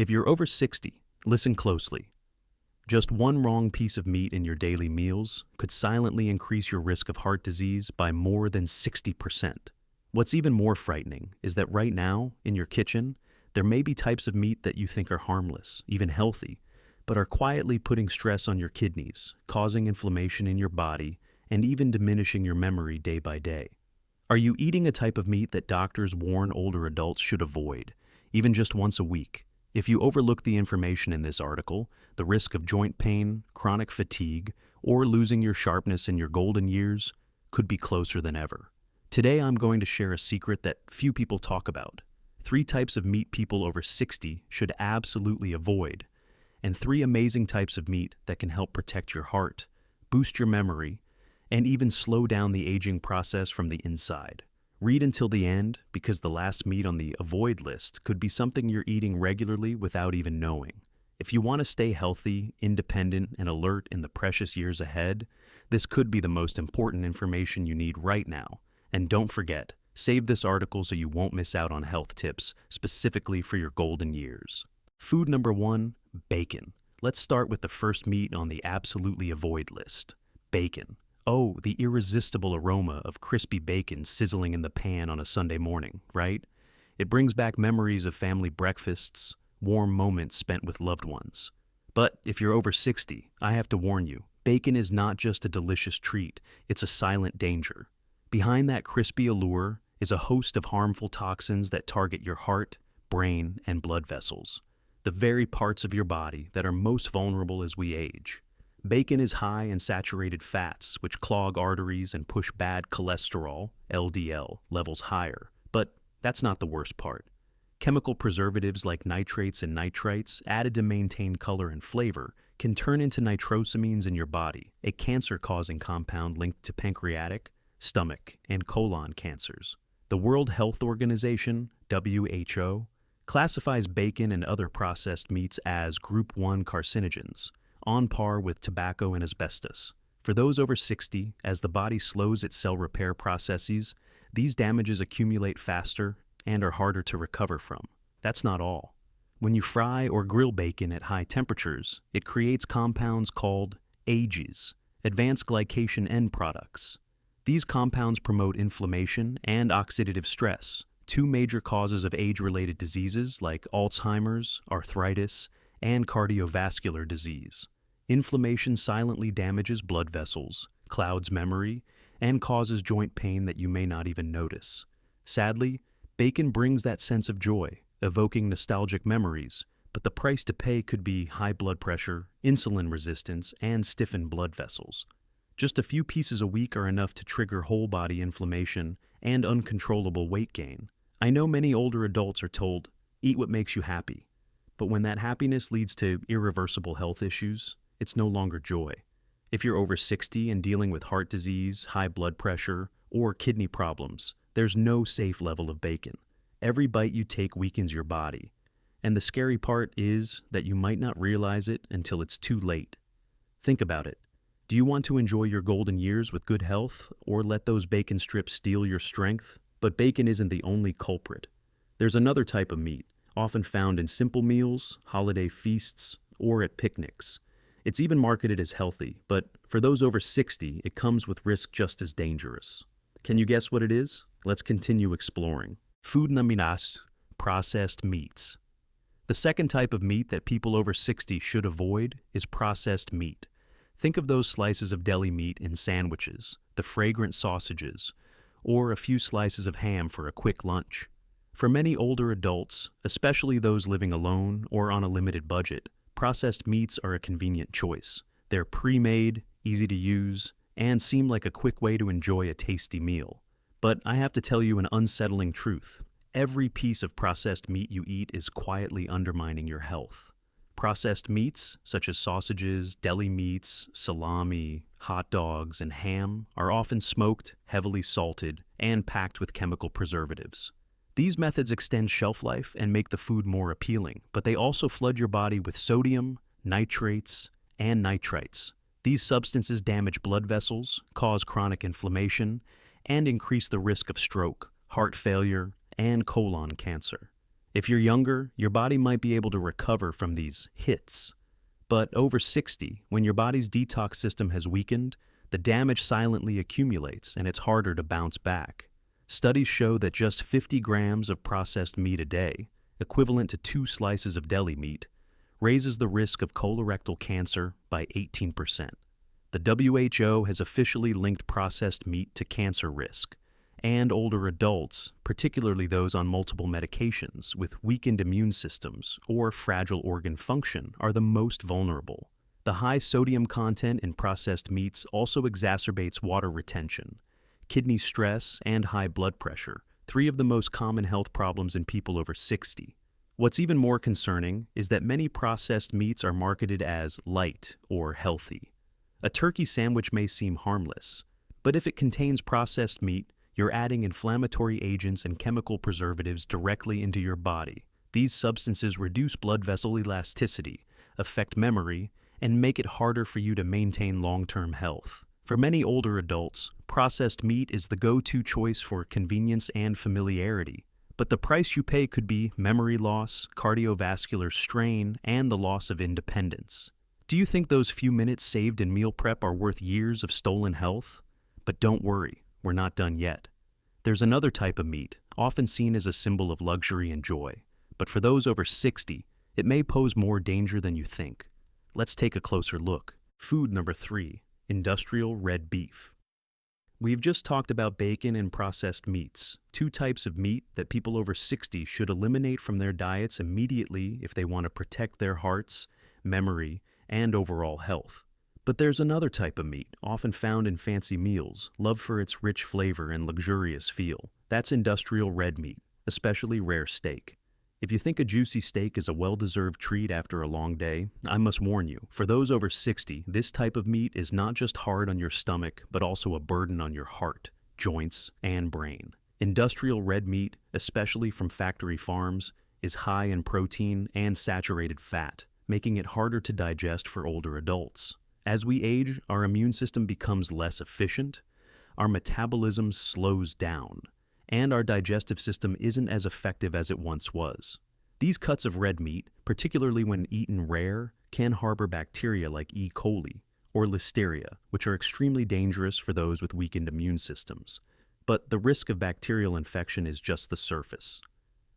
If you're over 60, listen closely. Just one wrong piece of meat in your daily meals could silently increase your risk of heart disease by more than 60%. What's even more frightening is that right now, in your kitchen, there may be types of meat that you think are harmless, even healthy, but are quietly putting stress on your kidneys, causing inflammation in your body, and even diminishing your memory day by day. Are you eating a type of meat that doctors warn older adults should avoid, even just once a week? If you overlook the information in this article, the risk of joint pain, chronic fatigue, or losing your sharpness in your golden years could be closer than ever. Today I'm going to share a secret that few people talk about. 3 types of meat people over 60 should absolutely avoid, and 3 amazing types of meat that can help protect your heart, boost your memory, and even slow down the aging process from the inside. Read until the end, because the last meat on the avoid list could be something you're eating regularly without even knowing. If you want to stay healthy, independent, and alert in the precious years ahead, this could be the most important information you need right now. And don't forget, save this article so you won't miss out on health tips specifically for your golden years. Food number 1, bacon. Let's start with the first meat on the absolutely avoid list, bacon. Oh, the irresistible aroma of crispy bacon sizzling in the pan on a Sunday morning, right? It brings back memories of family breakfasts, warm moments spent with loved ones. But if you're over 60, I have to warn you, bacon is not just a delicious treat, it's a silent danger. Behind that crispy allure is a host of harmful toxins that target your heart, brain, and blood vessels, the very parts of your body that are most vulnerable as we age. Bacon is high in saturated fats, which clog arteries and push bad cholesterol, LDL, levels higher. But that's not the worst part. Chemical preservatives like nitrates and nitrites, added to maintain color and flavor, can turn into nitrosamines in your body, a cancer-causing compound linked to pancreatic, stomach, and colon cancers. The World Health Organization, WHO, classifies bacon and other processed meats as Group 1 carcinogens, on par with tobacco and asbestos. For those over 60, as the body slows its cell repair processes, these damages accumulate faster and are harder to recover from. That's not all. When you fry or grill bacon at high temperatures, it creates compounds called AGEs, advanced glycation end products. These compounds promote inflammation and oxidative stress, 2 major causes of age-related diseases like Alzheimer's, arthritis, and cardiovascular disease. Inflammation silently damages blood vessels, clouds memory, and causes joint pain that you may not even notice. Sadly, bacon brings that sense of joy, evoking nostalgic memories, but the price to pay could be high blood pressure, insulin resistance, and stiffened blood vessels. Just a few pieces a week are enough to trigger whole-body inflammation and uncontrollable weight gain. I know many older adults are told, eat what makes you happy. But when that happiness leads to irreversible health issues, it's no longer joy. If you're over 60 and dealing with heart disease, high blood pressure, or kidney problems, there's no safe level of bacon. Every bite you take weakens your body. And the scary part is that you might not realize it until it's too late. Think about it. Do you want to enjoy your golden years with good health, or let those bacon strips steal your strength? But bacon isn't the only culprit. There's another type of meat, often found in simple meals, holiday feasts, or at picnics. It's even marketed as healthy, but for those over 60, it comes with risk just as dangerous. Can you guess what it is? Let's continue exploring. Food naminas, processed meats. The second type of meat that people over 60 should avoid is processed meat. Think of those slices of deli meat in sandwiches, the fragrant sausages, or a few slices of ham for a quick lunch. For many older adults, especially those living alone or on a limited budget, processed meats are a convenient choice. They're pre-made, easy to use, and seem like a quick way to enjoy a tasty meal. But I have to tell you an unsettling truth. Every piece of processed meat you eat is quietly undermining your health. Processed meats, such as sausages, deli meats, salami, hot dogs, and ham, are often smoked, heavily salted, and packed with chemical preservatives. These methods extend shelf life and make the food more appealing, but they also flood your body with sodium, nitrates, and nitrites. These substances damage blood vessels, cause chronic inflammation, and increase the risk of stroke, heart failure, and colon cancer. If you're younger, your body might be able to recover from these hits. But over 60, when your body's detox system has weakened, the damage silently accumulates and it's harder to bounce back. Studies show that just 50 grams of processed meat a day, equivalent to 2 slices of deli meat, raises the risk of colorectal cancer by 18%. The WHO has officially linked processed meat to cancer risk, and older adults, particularly those on multiple medications with weakened immune systems or fragile organ function, are the most vulnerable. The high sodium content in processed meats also exacerbates water retention, kidney stress, and high blood pressure, 3 of the most common health problems in people over 60. What's even more concerning is that many processed meats are marketed as light or healthy. A turkey sandwich may seem harmless, but if it contains processed meat, you're adding inflammatory agents and chemical preservatives directly into your body. These substances reduce blood vessel elasticity, affect memory, and make it harder for you to maintain long-term health. For many older adults, processed meat is the go-to choice for convenience and familiarity. But the price you pay could be memory loss, cardiovascular strain, and the loss of independence. Do you think those few minutes saved in meal prep are worth years of stolen health? But don't worry. We're not done yet. There's another type of meat, often seen as a symbol of luxury and joy, but for those over 60, it may pose more danger than you think. Let's take a closer look. Food number 3, industrial red beef. We've just talked about bacon and processed meats, 2 types of meat that people over 60 should eliminate from their diets immediately if they want to protect their hearts, memory, and overall health. But there's another type of meat, often found in fancy meals, loved for its rich flavor and luxurious feel. That's industrial red meat, especially rare steak. If you think a juicy steak is a well-deserved treat after a long day, I must warn you, for those over 60, this type of meat is not just hard on your stomach, but also a burden on your heart, joints, and brain. Industrial red meat, especially from factory farms, is high in protein and saturated fat, making it harder to digest for older adults. As we age, our immune system becomes less efficient, our metabolism slows down, and our digestive system isn't as effective as it once was. These cuts of red meat, particularly when eaten rare, can harbor bacteria like E. coli or Listeria, which are extremely dangerous for those with weakened immune systems. But the risk of bacterial infection is just the surface.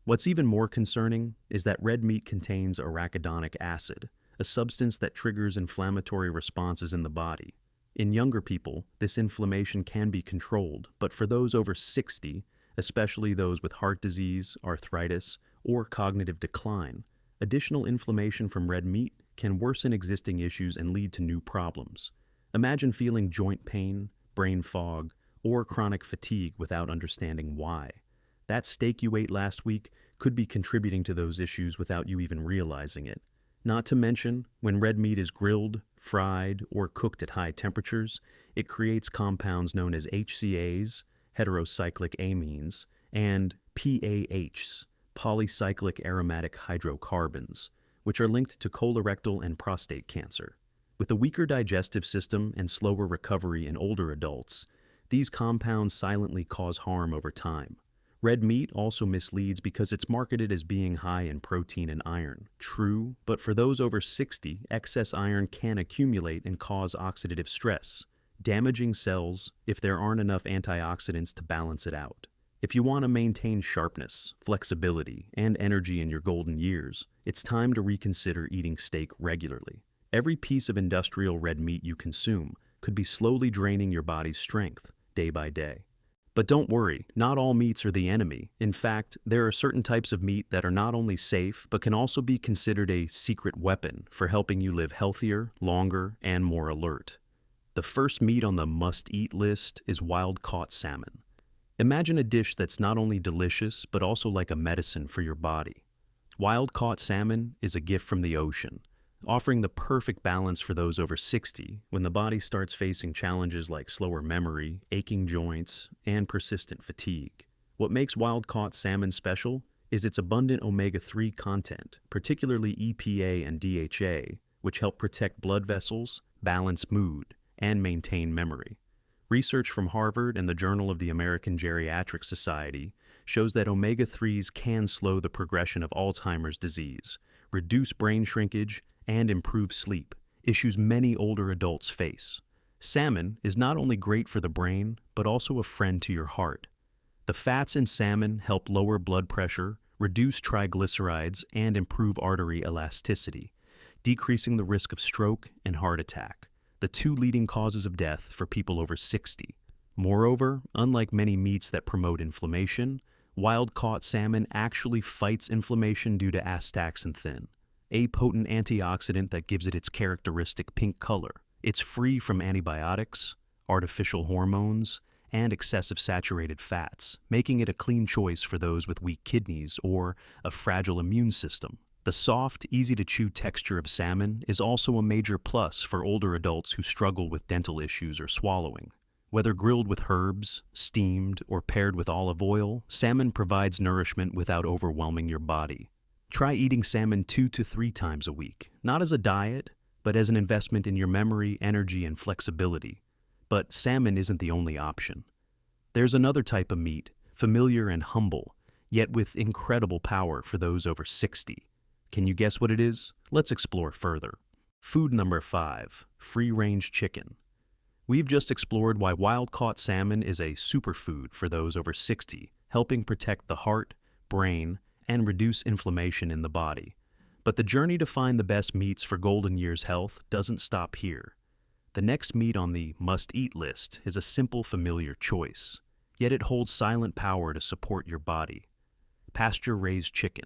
What's even more concerning is that red meat contains arachidonic acid, a substance that triggers inflammatory responses in the body. In younger people, this inflammation can be controlled, but for those over 60, especially those with heart disease, arthritis, or cognitive decline, additional inflammation from red meat can worsen existing issues and lead to new problems. Imagine feeling joint pain, brain fog, or chronic fatigue without understanding why. That steak you ate last week could be contributing to those issues without you even realizing it. Not to mention, when red meat is grilled, fried, or cooked at high temperatures, it creates compounds known as HCAs, heterocyclic amines, and PAHs, polycyclic aromatic hydrocarbons, which are linked to colorectal and prostate cancer. With a weaker digestive system and slower recovery in older adults, these compounds silently cause harm over time. Red meat also misleads because it's marketed as being high in protein and iron. True, but for those over 60, excess iron can accumulate and cause oxidative stress, damaging cells if there aren't enough antioxidants to balance it out. If you want to maintain sharpness, flexibility, and energy in your golden years, it's time to reconsider eating steak regularly. Every piece of industrial red meat you consume could be slowly draining your body's strength day by day. But don't worry, not all meats are the enemy. In fact, there are certain types of meat that are not only safe, but can also be considered a secret weapon for helping you live healthier, longer, and more alert. The first meat on the must-eat list is wild-caught salmon. Imagine a dish that's not only delicious, but also like a medicine for your body. Wild-caught salmon is a gift from the ocean, offering the perfect balance for those over 60 when the body starts facing challenges like slower memory, aching joints, and persistent fatigue. What makes wild-caught salmon special is its abundant omega-3 content, particularly EPA and DHA, which help protect blood vessels, balance mood, and maintain memory. Research from Harvard and the Journal of the American Geriatric Society shows that omega-3s can slow the progression of Alzheimer's disease, reduce brain shrinkage, and improve sleep, issues many older adults face. Salmon is not only great for the brain, but also a friend to your heart. The fats in salmon help lower blood pressure, reduce triglycerides, and improve artery elasticity, decreasing the risk of stroke and heart attack, the two leading causes of death for people over 60. Moreover, unlike many meats that promote inflammation, wild-caught salmon actually fights inflammation due to astaxanthin, a potent antioxidant that gives it its characteristic pink color. It's free from antibiotics, artificial hormones, and excessive saturated fats, making it a clean choice for those with weak kidneys or a fragile immune system. The soft, easy-to-chew texture of salmon is also a major plus for older adults who struggle with dental issues or swallowing. Whether grilled with herbs, steamed, or paired with olive oil, salmon provides nourishment without overwhelming your body. Try eating salmon 2 to 3 times a week, not as a diet, but as an investment in your memory, energy, and flexibility. But salmon isn't the only option. There's another type of meat, familiar and humble, yet with incredible power for those over 60. Can you guess what it is? Let's explore further. Food number 5, free-range chicken. We've just explored why wild-caught salmon is a superfood for those over 60, helping protect the heart, brain, and reduce inflammation in the body. But the journey to find the best meats for golden years health doesn't stop here. The next meat on the must-eat list is a simple, familiar choice, yet it holds silent power to support your body. Pasture-raised chicken.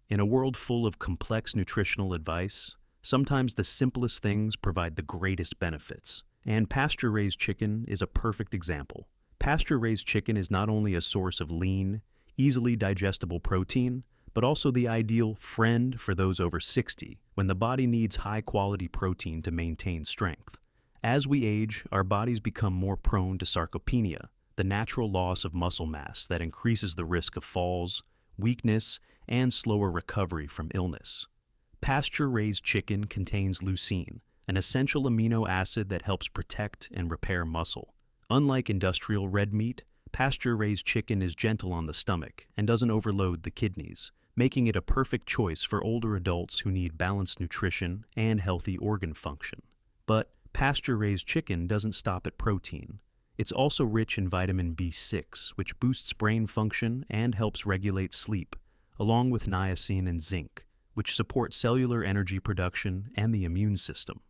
In a world full of complex nutritional advice, sometimes the simplest things provide the greatest benefits, and pasture-raised chicken is a perfect example. Pasture-raised chicken is not only a source of lean, easily digestible protein, but also the ideal friend for those over 60 when the body needs high-quality protein to maintain strength. As we age, our bodies become more prone to sarcopenia, the natural loss of muscle mass that increases the risk of falls, weakness, and slower recovery from illness. Pasture-raised chicken contains leucine, an essential amino acid that helps protect and repair muscle. Unlike industrial red meat, pasture-raised chicken is gentle on the stomach and doesn't overload the kidneys, making it a perfect choice for older adults who need balanced nutrition and healthy organ function. But pasture-raised chicken doesn't stop at protein. It's also rich in vitamin B6, which boosts brain function and helps regulate sleep, along with niacin and zinc, which support cellular energy production and the immune system.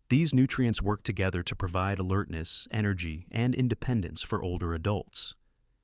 These nutrients work together to provide alertness, energy, and independence for older adults.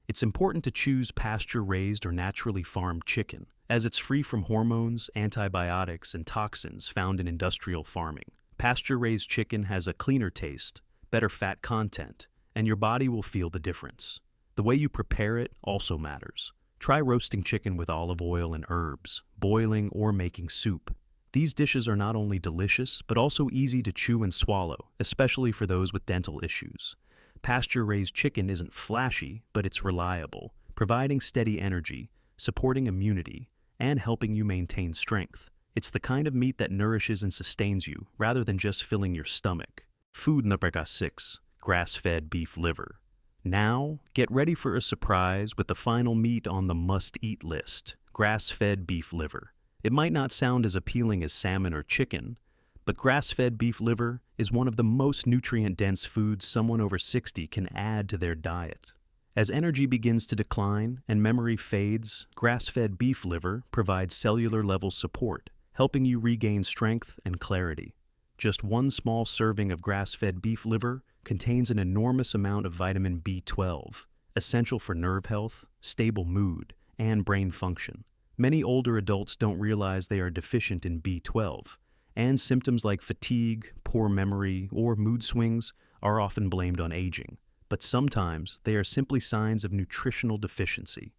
It's important to choose pasture-raised or naturally farmed chicken, as it's free from hormones, antibiotics, and toxins found in industrial farming. Pasture-raised chicken has a cleaner taste, better fat content, and your body will feel the difference. The way you prepare it also matters. Try roasting chicken with olive oil and herbs, boiling or making soup. These dishes are not only delicious, but also easy to chew and swallow, especially for those with dental issues. Pasture-raised chicken isn't flashy, but it's reliable, providing steady energy, supporting immunity, and helping you maintain strength. It's the kind of meat that nourishes and sustains you, rather than just filling your stomach. Food number 6, grass-fed beef liver. Now, get ready for a surprise with the final meat on the must-eat list, grass-fed beef liver. It might not sound as appealing as salmon or chicken, but grass-fed beef liver is one of the most nutrient-dense foods someone over 60 can add to their diet. As energy begins to decline and memory fades, grass-fed beef liver provides cellular-level support, helping you regain strength and clarity. Just one small serving of grass-fed beef liver contains an enormous amount of vitamin B12, essential for nerve health, stable mood, and brain function. Many older adults don't realize they are deficient in B12, and symptoms like fatigue, poor memory, or mood swings are often blamed on aging. But sometimes they are simply signs of nutritional deficiency.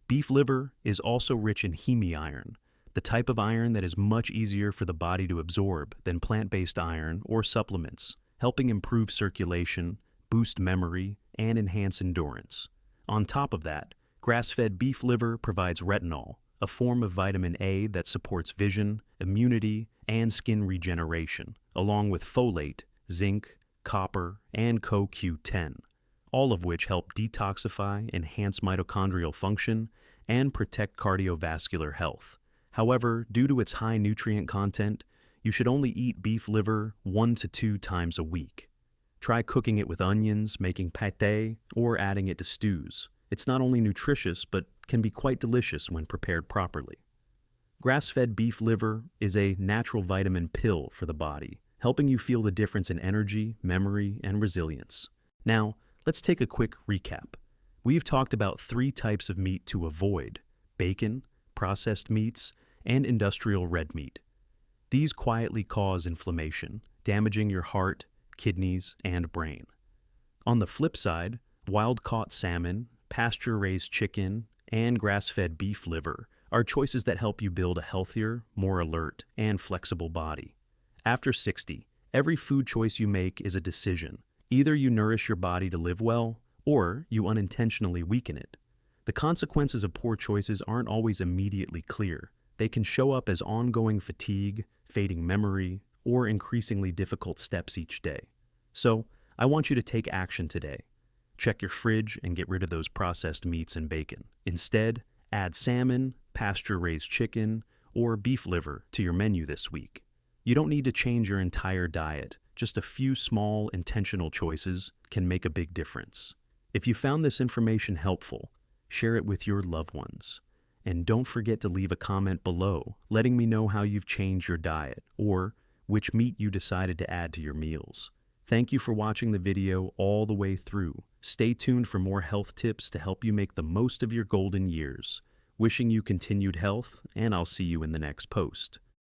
Beef liver is also rich in heme-iron, the type of iron that is much easier for the body to absorb than plant-based iron or supplements, helping improve circulation, boost memory, and enhance endurance. On top of that, grass-fed beef liver provides retinol, a form of vitamin A that supports vision, immunity, and skin regeneration, along with folate, zinc, copper, and CoQ10. all of which help detoxify, enhance mitochondrial function, and protect cardiovascular health. However, due to its high nutrient content, you should only eat beef liver 1 to 2 times a week. Try cooking it with onions, making pâté, or adding it to stews. It's not only nutritious, but can be quite delicious when prepared properly. Grass-fed beef liver is a natural vitamin pill for the body, helping you feel the difference in energy, memory, and resilience. Now, let's take a quick recap. We've talked about 3 types of meat to avoid: bacon, processed meats, and industrial red meat. These quietly cause inflammation, damaging your heart, kidneys, and brain. On the flip side, wild-caught salmon, pasture-raised chicken, and grass-fed beef liver are choices that help you build a healthier, more alert, and flexible body. After 60, every food choice you make is a decision. Either you nourish your body to live well, or you unintentionally weaken it. The consequences of poor choices aren't always immediately clear. They can show up as ongoing fatigue, fading memory, or increasingly difficult steps each day. So, I want you to take action today. Check your fridge and get rid of those processed meats and bacon. Instead, add salmon, pasture-raised chicken, or beef liver to your menu this week. You don't need to change your entire diet. Just a few small, intentional choices can make a big difference. If you found this information helpful, share it with your loved ones. And don't forget to leave a comment below, letting me know how you've changed your diet or which meat you decided to add to your meals. Thank you for watching the video all the way through. Stay tuned for more health tips to help you make the most of your golden years. Wishing you continued health, and I'll see you in the next post.